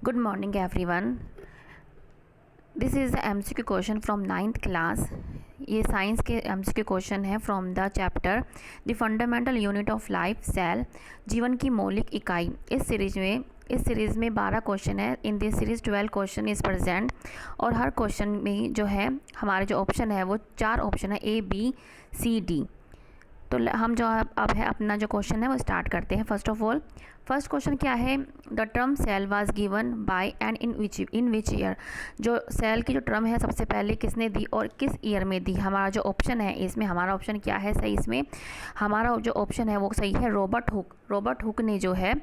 Good morning everyone. This is the MCQ question from 9th class. ये science के MCQ question है from the chapter the fundamental unit of life cell, जीवन की मौलिक इकाई. इस सीरीज़ में 12 क्वेश्चन है. In this series 12 question is present. और हर क्वेश्चन में जो है हमारे जो ऑप्शन है वो 4 ऑप्शन है, A, B, C, D. तो हम जो अब है अपना जो क्वेश्चन है वो स्टार्ट करते हैं. First of all first question क्या है, the term cell was given by and in which year. जो सेल की जो टर्म है सबसे पहले किसने दी और किस ईयर में दी. हमारा जो ऑप्शन है इसमें हमारा ऑप्शन क्या है सही, इसमें हमारा जो ऑप्शन है वो सही है रॉबर्ट हुक. रॉबर्ट हुक ने जो है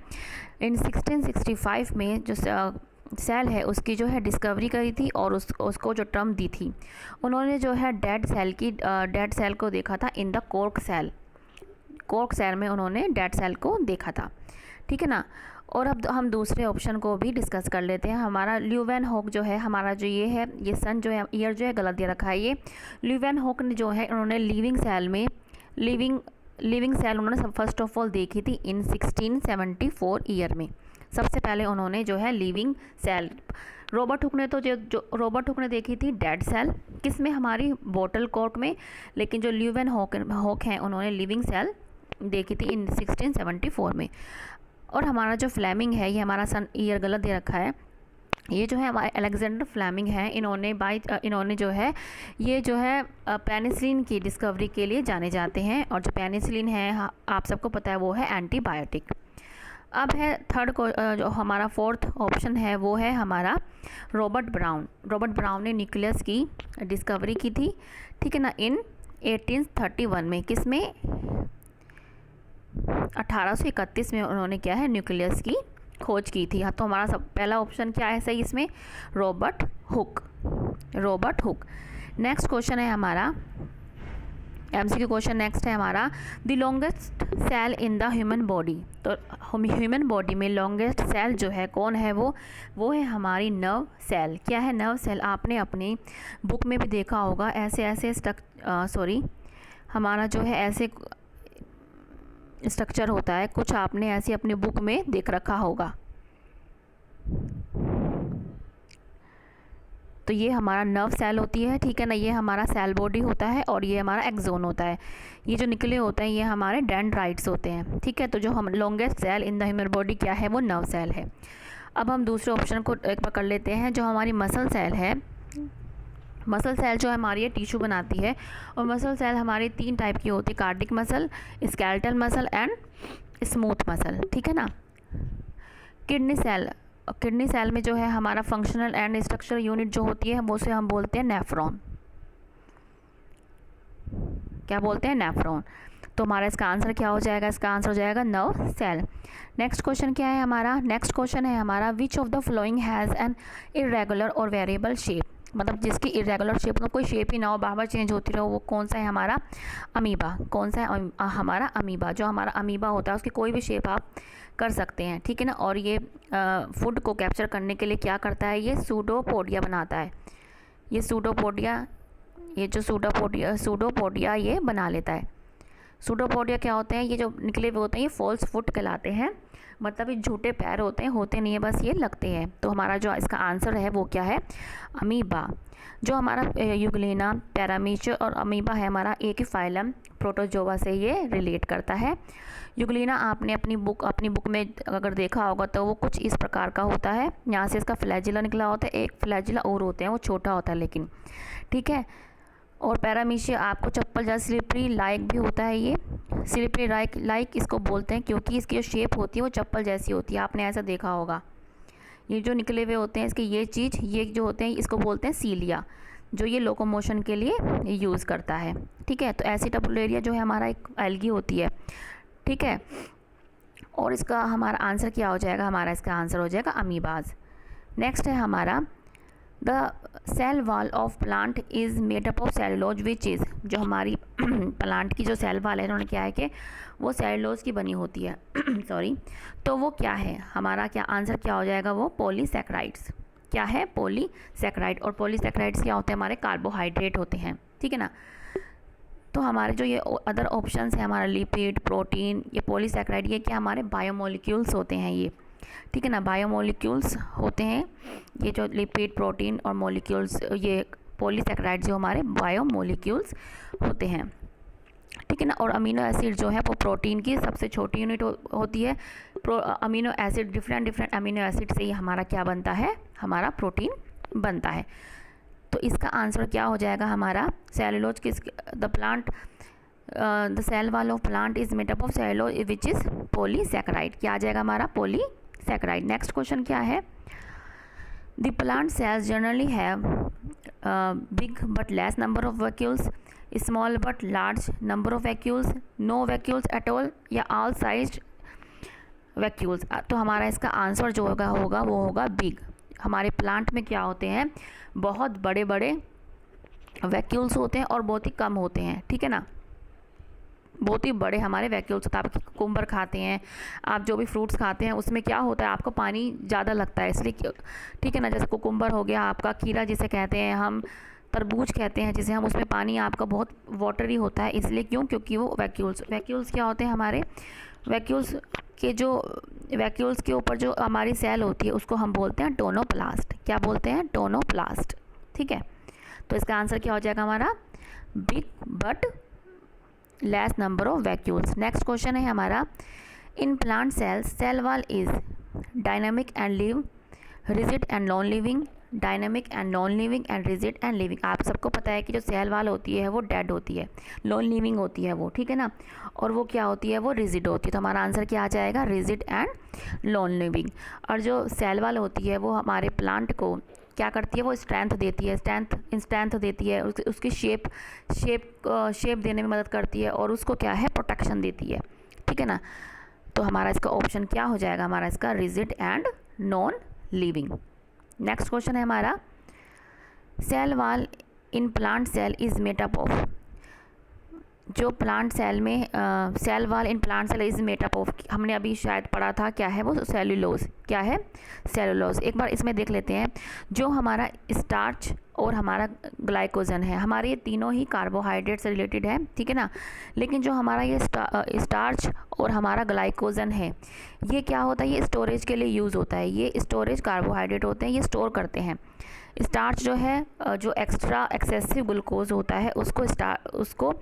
इन 1665 में जो सेल है उसकी जो है डिस्कवरी करी थी और उसको जो टर्म दी थी. उन्होंने जो है डेड सेल को देखा था इन द कॉर्क सेल में उन्होंने डेड सेल को देखा था. ठीक है ना. और अब हम दूसरे ऑप्शन को भी डिस्कस कर लेते हैं. हमारा ल्यूवेनहॉक जो है हमारा जो ये है ये सन जो है ईयर जो है गलत दे रखा है. ये ल्यूवेनहॉक ने जो है उन्होंने लिविंग सेल उन्होंने फर्स्ट ऑफ ऑल देखी थी इन 1674 ईयर में. सबसे पहले उन्होंने जो है लिविंग सेल. रॉबर्ट हुक ने तो जो रॉबर्ट हुक ने देखी थी डेड सेल किस में, हमारी बॉटल कॉर्क में. लेकिन जो ल्यूवेनहॉक हैं उन्होंने लिविंग सेल देखी थी इन 1674 में. और हमारा जो फ्लेमिंग है ये हमारा सन ईयर गलत दे रखा है. ये जो है हमारे अलेक्जेंडर फ्लेमिंग है. इन्होंने जो है ये जो है पेनिसिलिन की डिस्कवरी के लिए जाने जाते हैं. और जो पेनिसिलिन है आप सबको पता है वो है एंटीबायोटिक. अब है थर्ड को जो हमारा फोर्थ ऑप्शन है वो है हमारा रॉबर्ट ब्राउन ने न्यूक्लियस की डिस्कवरी की थी. ठीक है ना, इन 1831 में. किस में, 1831 में उन्होंने क्या है न्यूक्लियस की खोज की थी. हाँ, तो हमारा सब पहला ऑप्शन क्या है सही इसमें, रॉबर्ट हुक. नेक्स्ट क्वेश्चन है हमारा MCQ क्वेश्चन. नेक्स्ट है हमारा the longest cell in the human body. तो ह्यूमन बॉडी में लॉन्गेस्ट सेल जो है कौन है वो है हमारी नर्व सेल. क्या है नर्व सेल, आपने अपनी बुक में भी देखा होगा. हमारा जो है ऐसे स्ट्रक्चर होता है कुछ, आपने ऐसे अपनी बुक में देख रखा होगा. तो ये हमारा नर्व सेल होती है. ठीक है ना, ये हमारा सेल बॉडी होता है और ये हमारा एक्सोन होता है. ये जो निकले होते हैं ये हमारे डेंड्राइट्स होते हैं. ठीक है, तो जो हम longest cell in the human body क्या है वो नर्व सेल है. अब हम दूसरे ऑप्शन को एक बार कर लेते हैं. जो हमारी मसल सेल है, मसल सेल जो हमारी ये टिश्यू बनाती है. और मसल सेल हमारी 3 टाइप की होती है, cardiac muscle, skeletal muscle and smooth muscle. ठीक है ना. किडनी सेल में जो है हमारा फंक्शनल एंड स्ट्रक्चरल यूनिट जो होती है वो से हम बोलते हैं नेफ्रॉन. क्या बोलते हैं, नेफ्रॉन. तो हमारा इसका आंसर क्या हो जाएगा, इसका आंसर हो जाएगा नर्व सेल. नेक्स्ट क्वेश्चन क्या है हमारा, नेक्स्ट क्वेश्चन है हमारा which of the flowing has an irregular और वेरिएबल शेप. मतलब जिसकी इरेगुलर शेप मतलब कोई शेप ही ना हो, बार बार चेंज होती रहो, वो कौन सा है हमारा अमीबा. कौन सा है हमारा अमीबा. जो हमारा अमीबा होता है उसकी कोई भी शेप आप कर सकते हैं. ठीक है ना. और ये फूड को कैप्चर करने के लिए क्या करता है, ये सूडोपोडिया बनाता है. ये सूडोपोडिया ये बना लेता है. सूडोपोडिया क्या होते हैं, ये जो निकले हुए होते हैं ये फॉल्स फुट कहलाते हैं. मतलब ये झूठे पैर होते हैं, होते नहीं है, बस ये लगते हैं. तो हमारा जो इसका आंसर है वो क्या है, अमीबा. जो हमारा यूग्लिना, पैरामीटर और अमीबा है हमारा एक ही फाइलम प्रोटोजोआ से ये रिलेट करता है. यूग्लिना आपने अपनी बुक में अगर देखा होगा तो वो कुछ इस प्रकार का होता है. यहाँ से इसका फ्लैजिला निकला होता है, एक फ्लैजिला और होते हैं, वो छोटा होता है लेकिन. ठीक है. और पैरामीशिया आपको चप्पल जैसा स्लिपरी लाइक भी होता है. ये स्लिपरी लाइक इसको बोलते हैं क्योंकि इसकी जो शेप होती है वो चप्पल जैसी होती है. आपने ऐसा देखा होगा. ये जो निकले हुए होते हैं इसके ये जो होते हैं इसको बोलते हैं सीलिया, जो ये लोकोमोशन के लिए यूज़ करता है. ठीक है. तो एसिटाबुलेरिया जो है हमारा एक एल्गी होती है. ठीक है. और इसका हमारा आंसर क्या हो जाएगा, हमारा इसका आंसर हो जाएगा अमीबाज. नेक्स्ट है हमारा the cell wall of plant is made up of cellulose which is. जो हमारी प्लांट की जो सेल वॉल है उन्होंने क्या है कि वो सेलुलोज की बनी होती है. तो वो क्या है, हमारा क्या आंसर क्या हो जाएगा, वो पॉलीसैकेराइड्स. क्या है, पॉलीसैकेराइड. और पॉलीसैकेराइड्स क्या होते हैं, हमारे कार्बोहाइड्रेट होते हैं. ठीक है ना. तो हमारे जो ये अदर ऑप्शंस है हमारा लिपिड, प्रोटीन, ये पॉलीसैकेराइड, ये क्या हमारे बायोमोलिक्यूल्स होते हैं. ये ठीक है ना। बायोमोलिक्यूल्स होते हैं ये जो लिपिड, प्रोटीन और मॉलिक्यूल्स, ये पॉलीसैकेराइड जो हमारे बायोमोलिक्यूल्स होते हैं, ठीक है ना। और अमीनो एसिड जो है वो प्रोटीन की सबसे छोटी यूनिट होती है। Amino acid, different amino acid से ही हमारा क्या बनता है, हमारा प्रोटीन बनता है। तो इसका आंसर क्या हो जाएगा हमारा, सेलुलोज किस, the plant, the cell wall of plant is made up of cellulose which is polysaccharide, क्या आ जाएगा हमारा पॉलीसैकेराइड। नेक्स्ट क्वेश्चन क्या है, the plant cells generally have big but less number of vacuoles, small but large number of vacuoles, no vacuoles at all, या all sized vacuoles. तो हमारा इसका आंसर जो होगा वो होगा बिग। हमारे प्लांट में क्या होते हैं, बहुत बड़े बड़े वैक्यूल्स होते हैं और बहुत ही कम होते हैं, ठीक है ना। बहुत ही बड़े हमारे वैक्यूल्स होते हैं। आप कुकुम्बर खाते हैं, आप जो भी फ्रूट्स खाते हैं उसमें क्या होता है, आपको पानी ज़्यादा लगता है इसलिए, ठीक है ना। जैसे कुकुम्बर हो गया आपका, खीरा जिसे कहते हैं हम, तरबूज कहते हैं जिसे हम, उसमें पानी आपका बहुत वाटरी होता है, इसलिए क्यों, क्योंकि वो वैक्यूल्स क्या होते हैं हमारे, वैक्यूल्स के ऊपर जो हमारी सेल होती है उसको हम बोलते हैं टोनोप्लास्ट। क्या बोलते हैं, टोनोप्लास्ट, ठीक है। तो इसका आंसर क्या हो जाएगा हमारा, big but less number of vacuoles. Next question है हमारा, in plant cells cell wall is dynamic and live, rigid and non living, dynamic and non living and rigid and living. आप सबको पता है कि जो सेल वॉल होती है वो डेड होती है, नॉन लिविंग होती है वो, ठीक है ना। और वो क्या होती है, वो रिजिड होती है। तो हमारा आंसर क्या आ जाएगा, रिजिड एंड नॉन लिविंग। और जो सेल वॉल होती है वो हमारे प्लांट को क्या करती है, वो स्ट्रेंथ देती है, स्ट्रेंथ देती है, उसकी शेप देने में मदद करती है, और उसको क्या है, प्रोटेक्शन देती है, ठीक है ना। तो हमारा इसका ऑप्शन क्या हो जाएगा, हमारा इसका rigid and non living. Next question है हमारा, cell wall in plant cell is made up of, जो प्लांट सेल में cell wall in plant cell is made up of, हमने अभी शायद पढ़ा था, क्या है वो, सेलुलोज। क्या है, सेलुलोज। एक बार इसमें देख लेते हैं, जो हमारा स्टार्च और हमारा ग्लाइकोजन है, हमारे ये तीनों ही कार्बोहाइड्रेट से रिलेटेड है, ठीक है ना। लेकिन जो हमारा ये स्टार्च और हमारा ग्लाइकोजन है, ये क्या होता है, ये स्टोरेज के लिए यूज़ होता है। ये स्टोरेज कार्बोहाइड्रेट होते हैं, ये स्टोर करते हैं। स्टार्च जो है, जो एक्सेसिव ग्लूकोज होता है उसको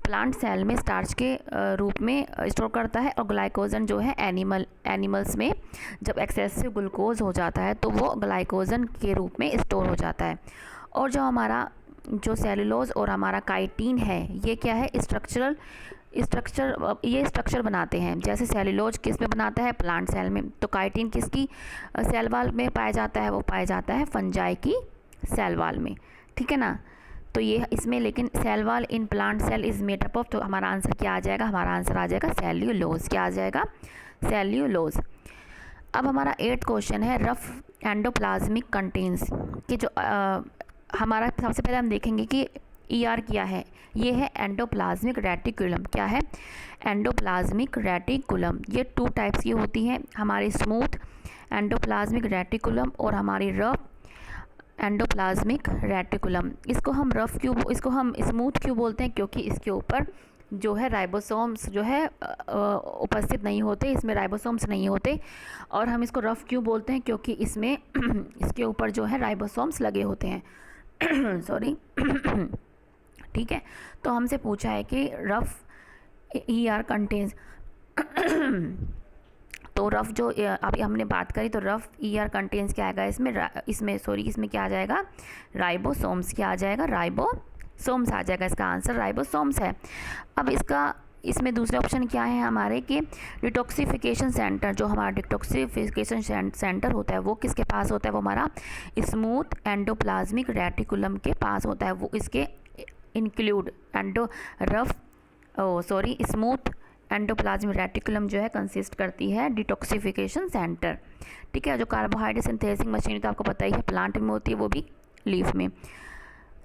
प्लांट सेल में स्टार्च के रूप में स्टोर करता है, और ग्लाइकोजन जो है एनिमल्स में जब एक्सेसिव ग्लूकोज हो जाता है तो वो ग्लाइकोजन के रूप में स्टोर हो जाता है। और जो हमारा जो सेलुलोज और हमारा काइटिन है, ये क्या है, ये स्ट्रक्चर बनाते हैं। जैसे सेलुलोज किस में बनाता है, प्लांट सेल में, तो काइटिन किसकी सेल वॉल में पाया जाता है, वो पाया जाता है फंजाई की सेल वॉल में, ठीक है ना। तो ये इसमें, लेकिन cell wall in plant cell is made up of, तो हमारा आंसर क्या आ जाएगा, हमारा आंसर आ जाएगा सेल्यूलोज। क्या आ जाएगा, सेल्यूलोज। अब हमारा 8th क्वेश्चन है, रफ एंडोप्लाज्मिक कंटेन्स, कि जो हमारा सबसे पहले हम देखेंगे कि ER क्या है, ये है एंडोप्लाज्मिक रेटिकुलम। क्या है, एंडोप्लाज्मिक रेटिकुलम। ये 2 टाइप्स की होती हैं, हमारी स्मूथ एंडोप्लाज्मिक रेटिकुलम और हमारी रफ एंडोप्लाज्मिक रेटिकुलम। इसको हम स्मूथ क्यों बोलते हैं, क्योंकि इसके ऊपर जो है राइबोसोम्स जो है उपस्थित नहीं होते, इसमें राइबोसोम्स नहीं होते। और हम इसको रफ़ क्यों बोलते हैं, क्योंकि इसमें इसके ऊपर जो है राइबोसोम्स लगे होते हैं सॉरी ठीक है। तो हमसे पूछा है कि रफ़ ER कंटेन्स तो रफ़ जो अभी हमने बात करी, तो रफ़ ER कंटेन्स क्या आएगा, इसमें क्या आ जाएगा, राइबोसोम्स। क्या आ जाएगा, राइबोसोम्स आ जाएगा। इसका आंसर राइबोसोम्स है। अब इसमें दूसरे ऑप्शन क्या है हमारे, कि डिटॉक्सिफिकेशन सेंटर, जो हमारा डिटॉक्सिफिकेशन सेंटर होता है वो किसके पास होता है, वो हमारा स्मूथ एंडोप्लाज्मिक रेटिकुलम के पास होता है। वो इसके इंक्लूड स्मूथ एंडोप्लाज्मिक रेटिकुलम जो है कंसिस्ट करती है डिटॉक्सिफिकेशन सेंटर, ठीक है। जो कार्बोहाइड्रेट सिंथेसिस मशीन तो आपको पता ही है, प्लांट में होती है, वो भी लीफ में।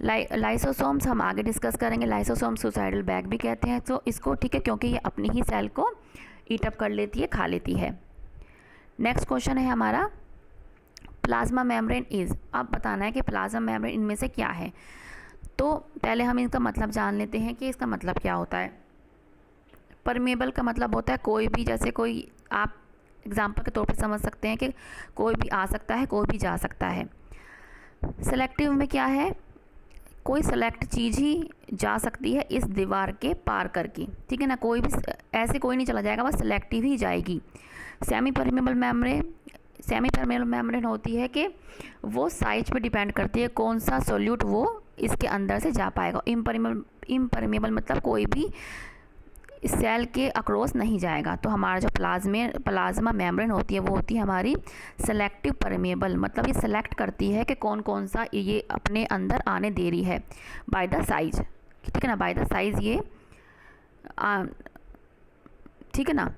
लाइसोसोम्स हम आगे डिस्कस करेंगे। लाइसोसोम्स सुसाइडल बैग भी कहते हैं, तो इसको, ठीक है, क्योंकि ये अपनी ही सेल को ईट अप कर लेती है, खा लेती है। नेक्स्ट क्वेश्चन है हमारा, प्लाज्मा मेम्ब्रेन इज। अब बताना है कि प्लाज्मा मेम्ब्रेन इनमें से क्या है। तो पहले हम इसका मतलब जान लेते हैं कि इसका मतलब क्या होता है। परमेबल का मतलब होता है कोई भी, जैसे कोई आप एग्जाम्पल के तौर पर समझ सकते हैं कि कोई भी आ सकता है, कोई भी जा सकता है। सेलेक्टिव में क्या है, कोई सेलेक्ट चीज़ ही जा सकती है इस दीवार के पार करके, ठीक है ना, कोई भी ऐसे कोई नहीं चला जाएगा, बस सेलेक्टिव ही जाएगी। सेमी परमेबल मेम्ब्रेन होती है कि वो साइज पे डिपेंड करती है कौन सा सोल्यूट वो इसके अंदर से जा पाएगा। इम्परमेबल मतलब कोई भी सेल के अक्रॉस नहीं जाएगा। तो हमारा जो प्लाज्मा मेम्ब्रेन होती है वो होती है हमारी सेलेक्टिव परमेबल, मतलब ये सेलेक्ट करती है कि कौन कौन सा ये अपने अंदर आने दे रही है बाय द साइज, ठीक है ना, बाय द साइज ये ठीक है ना।